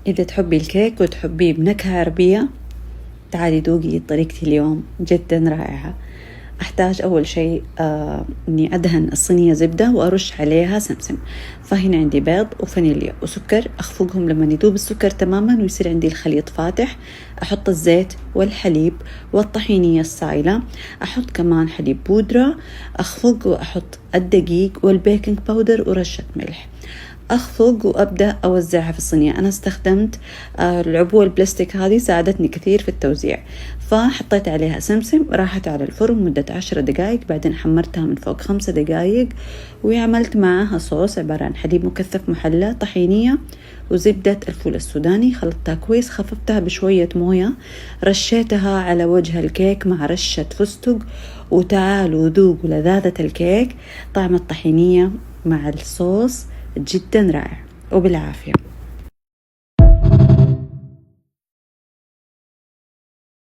إذا تحبي الكيك وتحبيه بنكهة عربية تعالي دوقي طريقتي اليوم جدا رائعة. أحتاج أول شيء إني أدهن الصينية زبدة وأرش عليها سمسم. فهنا عندي بيض وفانيليا وسكر، أخفقهم لما يذوب السكر تماما ويصير عندي الخليط فاتح. أحط الزيت والحليب والطحينية السائلة، أحط كمان حليب بودرة، أخفق وأحط الدقيق والبيكنج باودر ورشة ملح. أخفق وأبدأ أوزعها في الصينية. أنا استخدمت العبوة البلاستيك، هذه ساعدتني كثير في التوزيع. فحطيت عليها سمسم، راحت على الفرن مدة 10 دقائق، بعدين حمرتها من فوق 5 دقائق، وعملت معها صوص عبارة عن حليب مكثف محلى، طحينية وزبدة الفول السوداني. خلطتها كويس، خففتها بشوية موية، رشيتها على وجه الكيك مع رشة فستق. وتعالوا ذوقوا لذاذة الكيك، طعم الطحينية مع الصوص جدا رائع، وبالعافية.